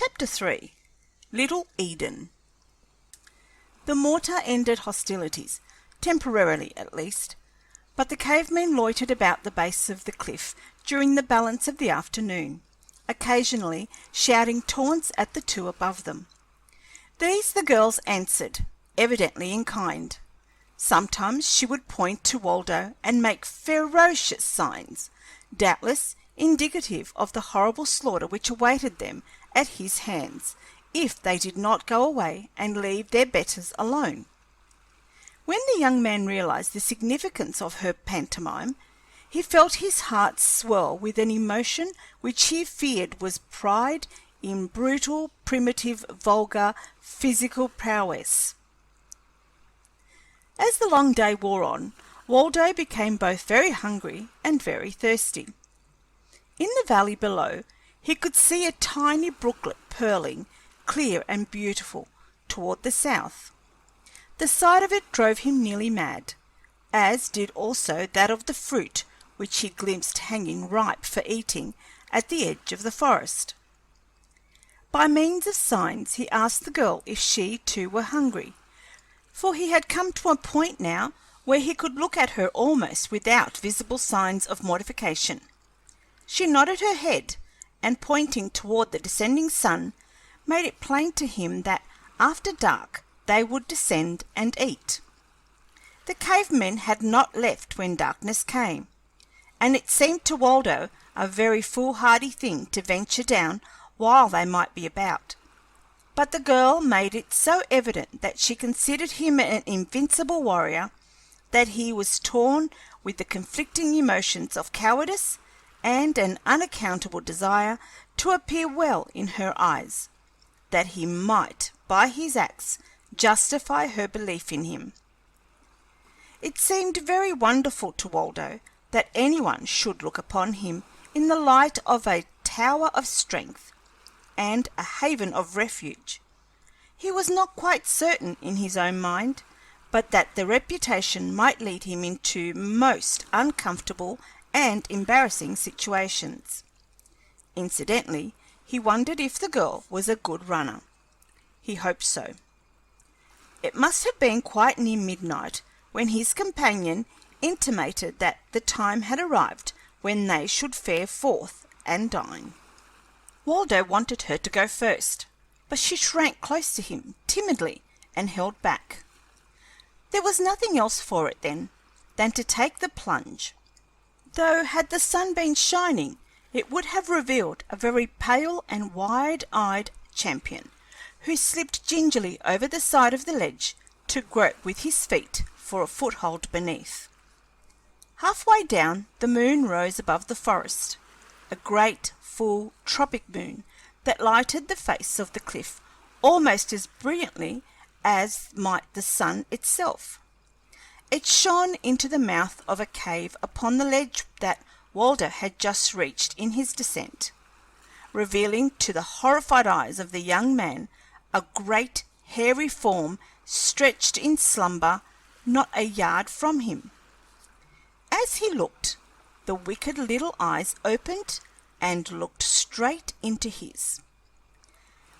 Chapter 3 Little Eden. The mortar ended hostilities, temporarily at least, but the cavemen loitered about the base of the cliff during the balance of the afternoon, occasionally shouting taunts at the two above them. These the girls answered, evidently in kind. Sometimes she would point to Waldo and make ferocious signs, doubtless indicative of the horrible slaughter which awaited them at his hands if they did not go away and leave their betters alone. When the young man realized the significance of her pantomime, he felt his heart swell with an emotion which he feared was pride in brutal, primitive, vulgar, physical prowess. As the long day wore on, Waldo became both very hungry and very thirsty. In the valley below, he could see a tiny brooklet purling, clear and beautiful, toward the south. The sight of it drove him nearly mad, as did also that of the fruit which he glimpsed hanging ripe for eating at the edge of the forest. By means of signs he asked the girl if she too were hungry, for he had come to a point now where he could look at her almost without visible signs of mortification. She nodded her head, and pointing toward the descending sun, made it plain to him that after dark they would descend and eat. The cavemen had not left when darkness came, and it seemed to Waldo a very foolhardy thing to venture down while they might be about. But the girl made it so evident that she considered him an invincible warrior that he was torn with the conflicting emotions of cowardice and an unaccountable desire to appear well in her eyes, that he might, by his acts, justify her belief in him. It seemed very wonderful to Waldo that anyone should look upon him in the light of a tower of strength and a haven of refuge. He was not quite certain in his own mind, but that the reputation might lead him into most uncomfortable and embarrassing situations. Incidentally, he wondered if the girl was a good runner. He hoped so. It must have been quite near midnight when his companion intimated that the time had arrived when they should fare forth and dine. Waldo wanted her to go first, but she shrank close to him timidly and held back. There was nothing else for it, then, than to take the plunge, though had the sun been shining it would have revealed a very pale and wide-eyed champion, who slipped gingerly over the side of the ledge to grope with his feet for a foothold beneath. Halfway down, the moon rose above the forest, a great, full, tropic moon that lighted the face of the cliff almost as brilliantly as might the sun itself. It shone into the mouth of a cave upon the ledge that Waldo had just reached in his descent, revealing to the horrified eyes of the young man a great hairy form stretched in slumber not a yard from him. As he looked, the wicked little eyes opened and looked straight into his.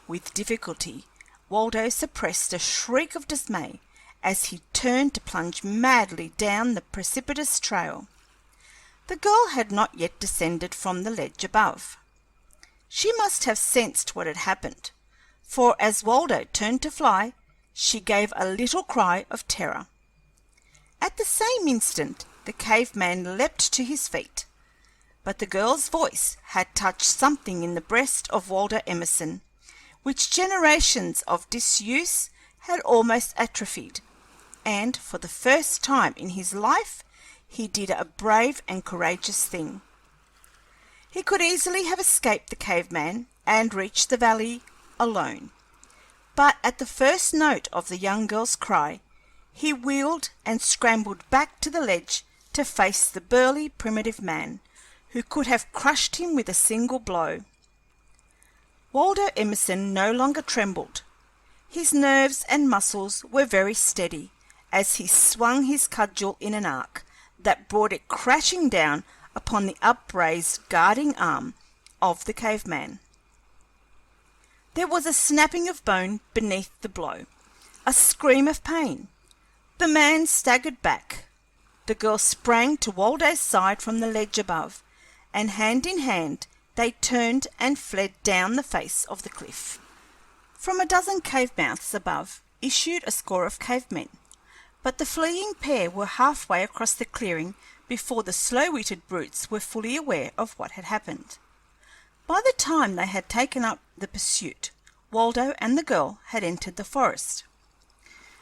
With difficulty, Waldo suppressed a shriek of dismay as he turned to plunge madly down the precipitous trail. The girl had not yet descended from the ledge above. She must have sensed what had happened, for as Waldo turned to fly, she gave a little cry of terror. At the same instant, the caveman leapt to his feet, but the girl's voice had touched something in the breast of Waldo Emerson, which generations of disuse had almost atrophied, and for the first time in his life he did a brave and courageous thing. He could easily have escaped the caveman and reached the valley alone, but at the first note of the young girl's cry, he wheeled and scrambled back to the ledge to face the burly primitive man, who could have crushed him with a single blow. Waldo Emerson no longer trembled. His nerves and muscles were very steady as he swung his cudgel in an arc that brought it crashing down upon the upraised guarding arm of the caveman. There was a snapping of bone beneath the blow, a scream of pain. The man staggered back. The girl sprang to Waldo's side from the ledge above, and hand in hand they turned and fled down the face of the cliff. From a dozen cave mouths above issued a score of cavemen, but the fleeing pair were halfway across the clearing before the slow-witted brutes were fully aware of what had happened. By the time they had taken up the pursuit, Waldo and the girl had entered the forest.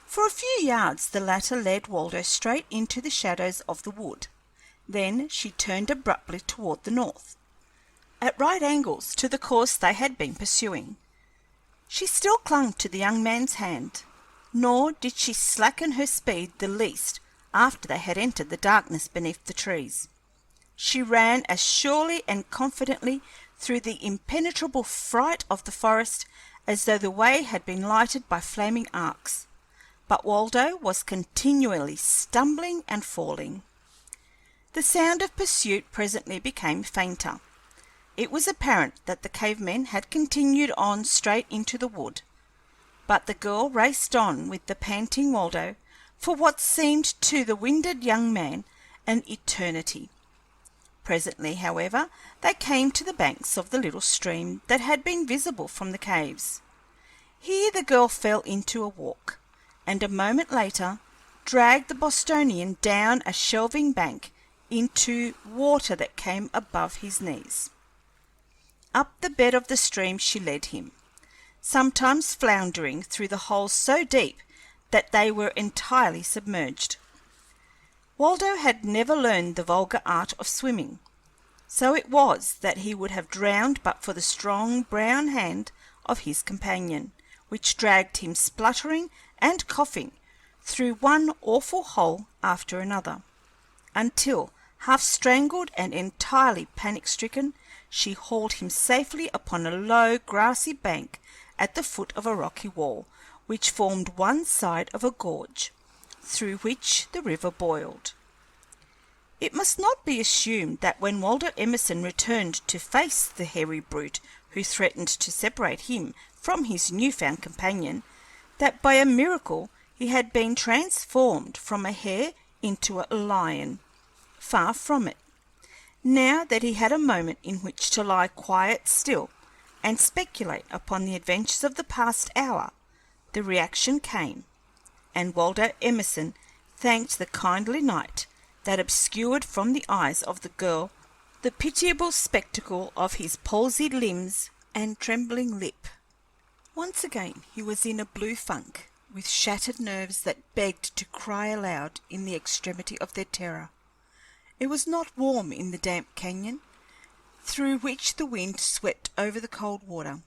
For a few yards the latter led Waldo straight into the shadows of the wood. Then she turned abruptly toward the north, at right angles to the course they had been pursuing. She still clung to the young man's hand, nor did she slacken her speed the least after they had entered the darkness beneath the trees. She ran as surely and confidently through the impenetrable fright of the forest as though the way had been lighted by flaming arcs. But Waldo was continually stumbling and falling. The sound of pursuit presently became fainter. It was apparent that the cavemen had continued on straight into the wood, but the girl raced on with the panting Waldo for what seemed to the winded young man an eternity. Presently, however, they came to the banks of the little stream that had been visible from the caves. Here the girl fell into a walk, and a moment later dragged the Bostonian down a shelving bank into water that came above his knees. Up the bed of the stream she led him, sometimes floundering through the holes so deep that they were entirely submerged. Waldo had never learned the vulgar art of swimming, so it was that he would have drowned but for the strong brown hand of his companion, which dragged him spluttering and coughing through one awful hole after another, until, half strangled and entirely panic-stricken, she hauled him safely upon a low grassy bank at the foot of a rocky wall which formed one side of a gorge, through which the river boiled. It must not be assumed that when Waldo Emerson returned to face the hairy brute who threatened to separate him from his new-found companion, that by a miracle he had been transformed from a hare into a lion. Far from it. Now that he had a moment in which to lie quiet still and speculate upon the adventures of the past hour, the reaction came, and Waldo Emerson thanked the kindly night that obscured from the eyes of the girl the pitiable spectacle of his palsied limbs and trembling lip. Once again he was in a blue funk, with shattered nerves that begged to cry aloud in the extremity of their terror. It was not warm in the damp canyon, through which the wind swept over the cold water,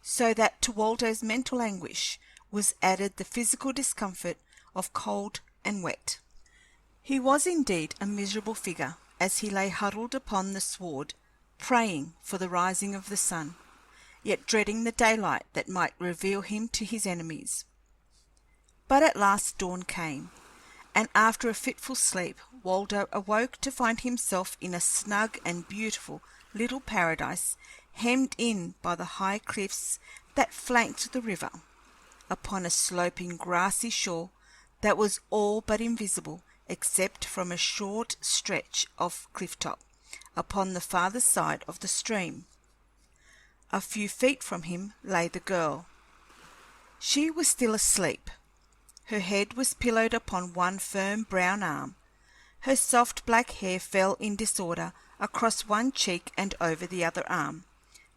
so that to Waldo's mental anguish was added the physical discomfort of cold and wet. He was indeed a miserable figure as he lay huddled upon the sward, praying for the rising of the sun, yet dreading the daylight that might reveal him to his enemies. But at last dawn came, and after a fitful sleep Waldo awoke to find himself in a snug and beautiful little paradise hemmed in by the high cliffs that flanked the river, upon a sloping grassy shore that was all but invisible except from a short stretch of cliff-top upon the farther side of the stream. A few feet from him lay the girl. She was still asleep. Her head was pillowed upon one firm brown arm. Her soft black hair fell in disorder across one cheek and over the other arm,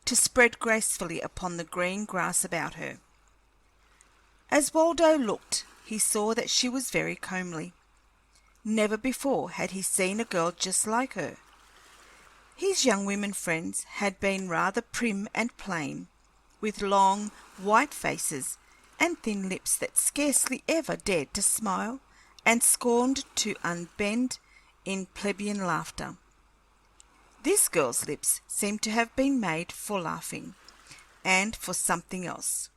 to spread gracefully upon the green grass about her. As Waldo looked, he saw that she was very comely. Never before had he seen a girl just like her. His young women friends had been rather prim and plain, with long, white faces and thin lips that scarcely ever dared to smile, and scorned to unbend in plebeian laughter. This girl's lips seemed to have been made for laughing, and for something else,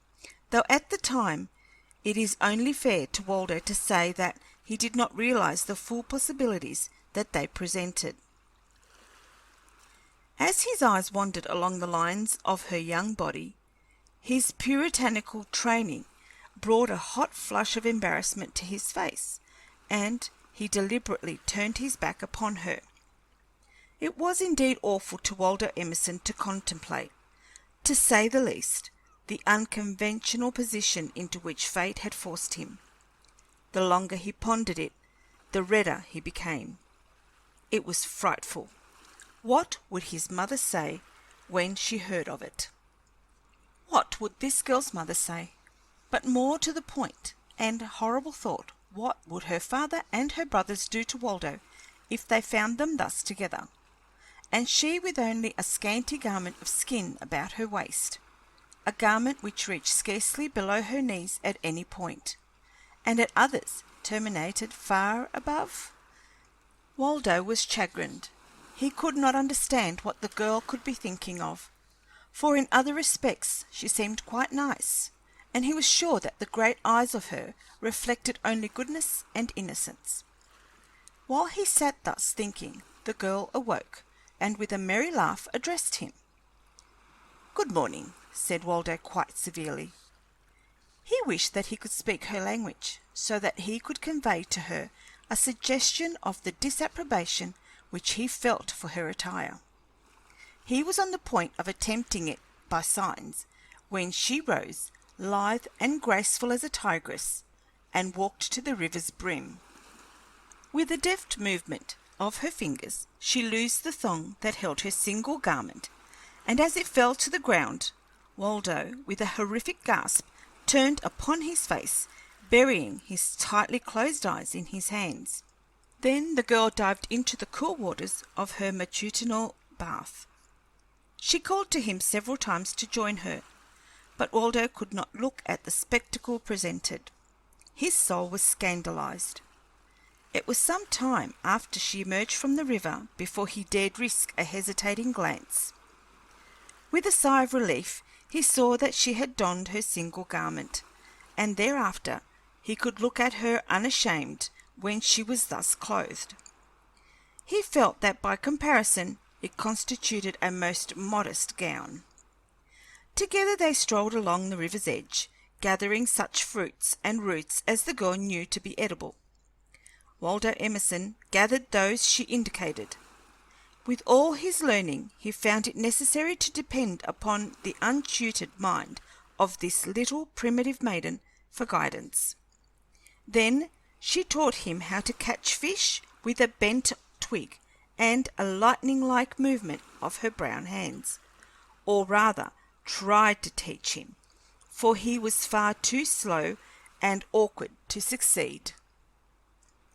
though at the time it is only fair to Waldo to say that he did not realize the full possibilities that they presented. As his eyes wandered along the lines of her young body, His puritanical training brought a hot flush of embarrassment to his face, and he deliberately turned his back upon her. It was indeed awful to Waldo Emerson to contemplate, to say the least, the unconventional position into which fate had forced him. The longer he pondered it, the redder he became. It was frightful. What would his mother say when she heard of it? What would this girl's mother say? But more to the point, and horrible thought, what would her father and her brothers do to Waldo if they found them thus together, and she with only a scanty garment of skin about her waist, a garment which reached scarcely below her knees at any point, and at others terminated far above? Waldo was chagrined. He could not understand what the girl could be thinking of, for in other respects she seemed quite nice, and he was sure that the great eyes of her reflected only goodness and innocence. While he sat thus thinking, the girl awoke, and with a merry laugh addressed him. "Good morning," said Waldo quite severely. He wished that he could speak her language, so that he could convey to her a suggestion of the disapprobation which he felt for her attire. He was on the point of attempting it by signs, when she rose, lithe and graceful as a tigress, and walked to the river's brim. With a deft movement of her fingers, she loosed the thong that held her single garment, and as it fell to the ground, Waldo, with a horrific gasp, turned upon his face, burying his tightly closed eyes in his hands. Then the girl dived into the cool waters of her matutinal bath. She called to him several times to join her, but Waldo could not look at the spectacle presented. His soul was scandalized. It was some time after she emerged from the river before he dared risk a hesitating glance. With a sigh of relief, he saw that she had donned her single garment, and thereafter he could look at her unashamed when she was thus clothed. He felt that by comparison it constituted a most modest gown. Together they strolled along the river's edge, gathering such fruits and roots as the girl knew to be edible. Waldo Emerson gathered those she indicated. With all his learning, he found it necessary to depend upon the untutored mind of this little primitive maiden for guidance. Then she taught him how to catch fish with a bent twig and a lightning-like movement of her brown hands, or rather tried to teach him, for he was far too slow and awkward to succeed.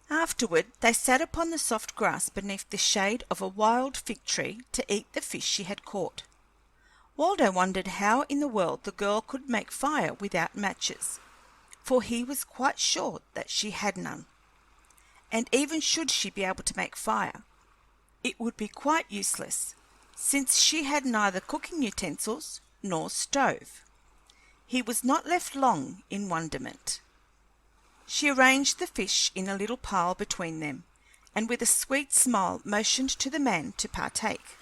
Afterward they sat upon the soft grass beneath the shade of a wild fig tree to eat the fish she had caught. Waldo wondered how in the world the girl could make fire without matches, for he was quite sure that she had none. And even should she be able to make fire, it would be quite useless, since she had neither cooking utensils nor stove. He was not left long in wonderment. She arranged the fish in a little pile between them, and with a sweet smile motioned to the man to partake.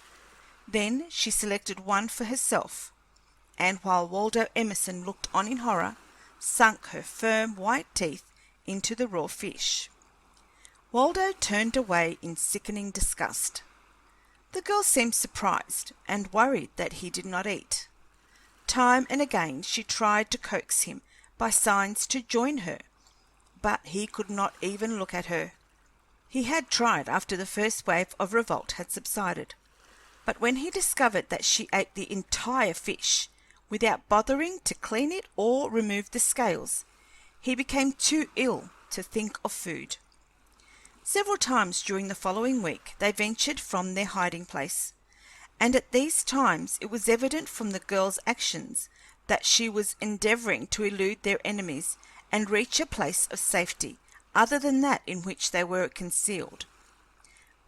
Then she selected one for herself, and while Waldo Emerson looked on in horror, sunk her firm white teeth into the raw fish. Waldo turned away in sickening disgust. The girl seemed surprised and worried that he did not eat. Time and again she tried to coax him by signs to join her, but he could not even look at her. He had tried after the first wave of revolt had subsided, but when he discovered that she ate the entire fish without bothering to clean it or remove the scales, he became too ill to think of food. Several times during the following week they ventured from their hiding place, and at these times it was evident from the girl's actions that she was endeavouring to elude their enemies and reach a place of safety other than that in which they were concealed.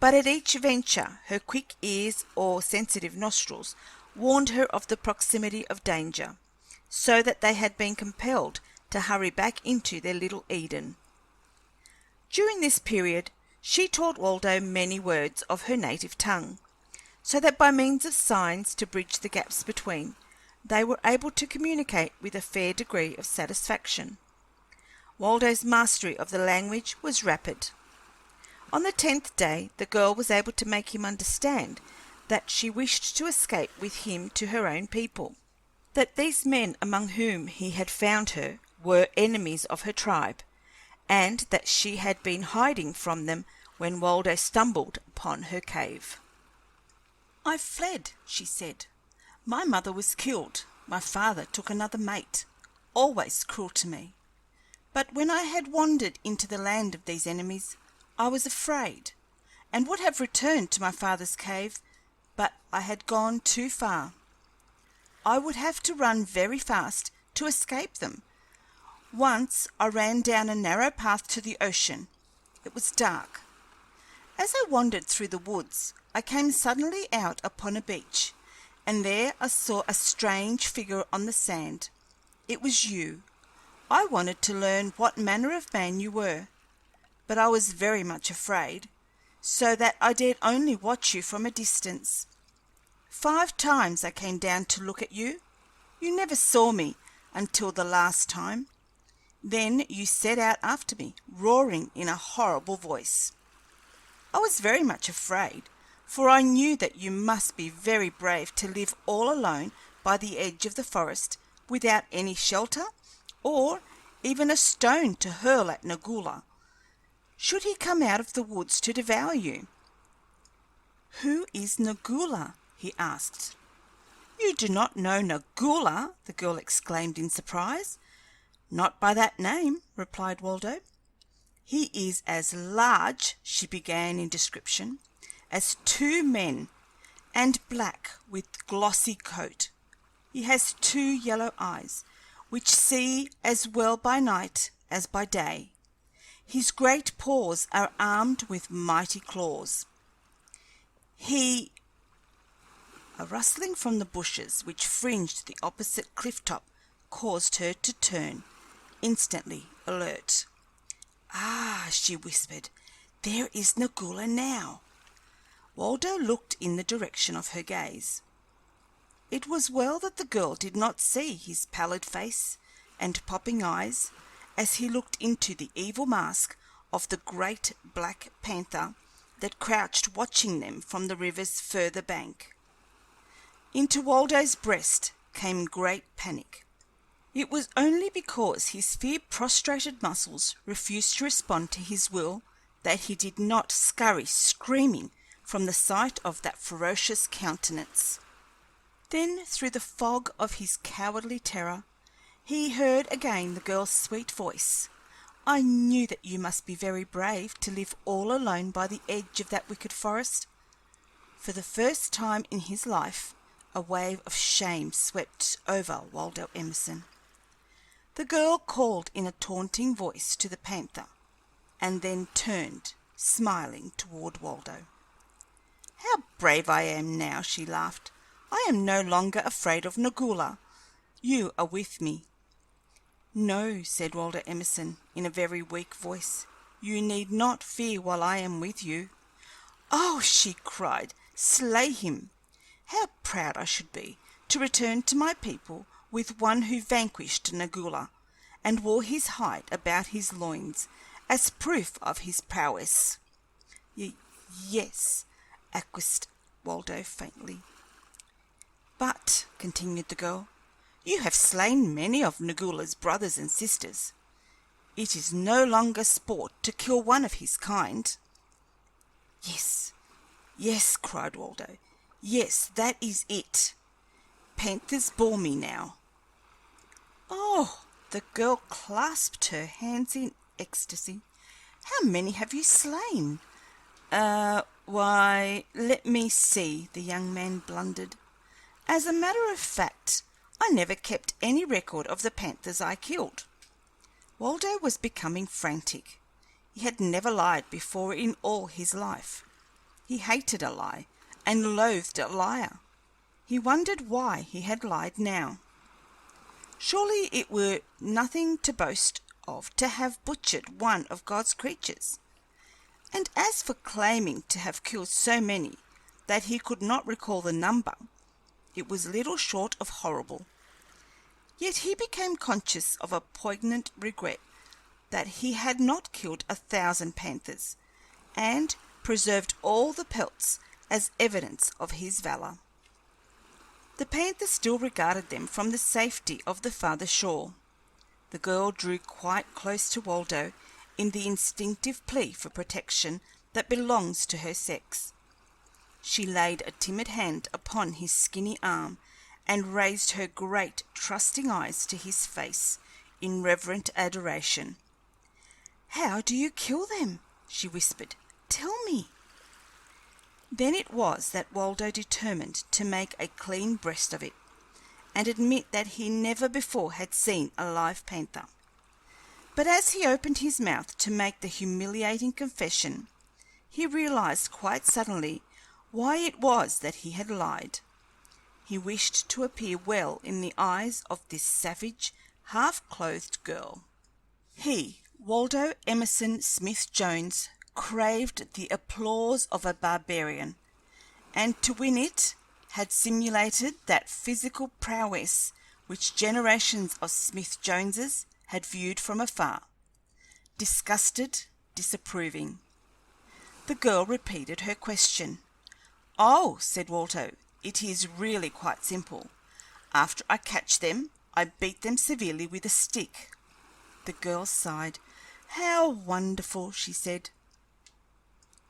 But at each venture her quick ears or sensitive nostrils warned her of the proximity of danger, so that they had been compelled to hurry back into their little Eden. During this period she taught Waldo many words of her native tongue, so that by means of signs to bridge the gaps between, they were able to communicate with a fair degree of satisfaction. Waldo's mastery of the language was rapid. On the 10th day, the girl was able to make him understand that she wished to escape with him to her own people, that these men among whom he had found her were enemies of her tribe, and that she had been hiding from them when Waldo stumbled upon her cave. "I fled," she said. "My mother was killed. My father took another mate, always cruel to me. But when I had wandered into the land of these enemies, I was afraid, and would have returned to my father's cave, but I had gone too far. I would have to run very fast to escape them. Once I ran down a narrow path to the ocean. It was dark. As I wandered through the woods, I came suddenly out upon a beach, and there I saw a strange figure on the sand. It was you. I wanted to learn what manner of man you were, but I was very much afraid, so that I dared only watch you from a distance. 5 times I came down to look at you. You never saw me until the last time. Then you set out after me, roaring in a horrible voice. I was very much afraid, for I knew that you must be very brave to live all alone by the edge of the forest without any shelter or even a stone to hurl at Nagula, should he come out of the woods to devour you." "Who is Nagula?" he asked. "You do not know Nagula?" the girl exclaimed in surprise. "Not by that name," replied Waldo. "He is as large," she began in description, "as 2 men, and black, with glossy coat. He has 2 yellow eyes, which see as well by night as by day. His great paws are armed with mighty claws. He—" A rustling from the bushes which fringed the opposite cliff top caused her to turn, instantly alert. "Ah," she whispered, "there is Nagula now." Waldo looked in the direction of her gaze. It was well that the girl did not see his pallid face and popping eyes as he looked into the evil mask of the great black panther that crouched watching them from the river's further bank. Into Waldo's breast came great panic. It was only because his fear-prostrated muscles refused to respond to his will that he did not scurry screaming from the sight of that ferocious countenance. Then, through the fog of his cowardly terror, he heard again the girl's sweet voice. "I knew that you must be very brave to live all alone by the edge of that wicked forest." For the first time in his life, a wave of shame swept over Waldo Emerson. The girl called in a taunting voice to the panther, and then turned, smiling, toward Waldo. "How brave I am now!" she laughed. "I am no longer afraid of Nagula. You are with me." "No," said Waldo Emerson, in a very weak voice. "You need not fear while I am with you." "Oh!" she cried, "slay him! How proud I should be to return to my people with one who vanquished Nagula, and wore his hide about his loins as proof of his prowess." Yes," acquiesced Waldo faintly. "But," continued the girl, "you have slain many of Nagula's brothers and sisters. It is no longer sport to kill one of his kind." "Yes, yes," cried Waldo. "Yes, that is it. Panthers bore me now." "Oh!" The girl clasped her hands in ecstasy. "How many have you slain?" Why, let me see," the young man blundered. "As a matter of fact, I never kept any record of the panthers I killed." Waldo was becoming frantic. He had never lied before in all his life. He hated a lie, and loathed a liar. He wondered why he had lied now. Surely it were nothing to boast of to have butchered one of God's creatures. And as for claiming to have killed so many that he could not recall the number, it was little short of horrible. Yet he became conscious of a poignant regret that he had not killed 1,000 panthers, and preserved all the pelts as evidence of his valour. The panther still regarded them from the safety of the farther shore. The girl drew quite close to Waldo in the instinctive plea for protection that belongs to her sex. She laid a timid hand upon his skinny arm and raised her great, trusting eyes to his face in reverent adoration. "How do you kill them?" she whispered. "Tell me." Then it was that Waldo determined to make a clean breast of it, and admit that he never before had seen a live panther. But as he opened his mouth to make the humiliating confession, he realized quite suddenly why it was that he had lied. He wished to appear well in the eyes of this savage, half-clothed girl. He, Waldo Emerson Smith Jones, craved the applause of a barbarian, and to win it had simulated that physical prowess which generations of Smith Joneses had viewed from afar, disgusted, disapproving. The girl repeated her question. "Oh," said Waldo, "it is really quite simple. After I catch them, I beat them severely with a stick." The girl sighed. "How wonderful!" she said.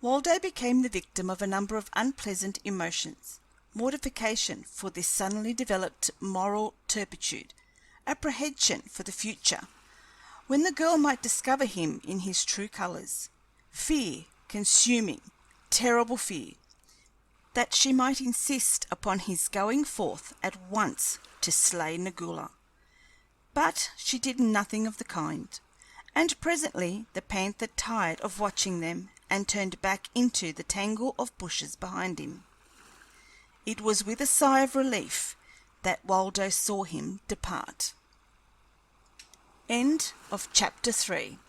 Waldo became the victim of a number of unpleasant emotions: mortification for this suddenly developed moral turpitude, apprehension for the future, when the girl might discover him in his true colours, fear, consuming, terrible fear, that she might insist upon his going forth at once to slay Negula. But she did nothing of the kind, and presently the panther tired of watching them and turned back into the tangle of bushes behind him. It was with a sigh of relief that Waldo saw him depart. End of chapter 3.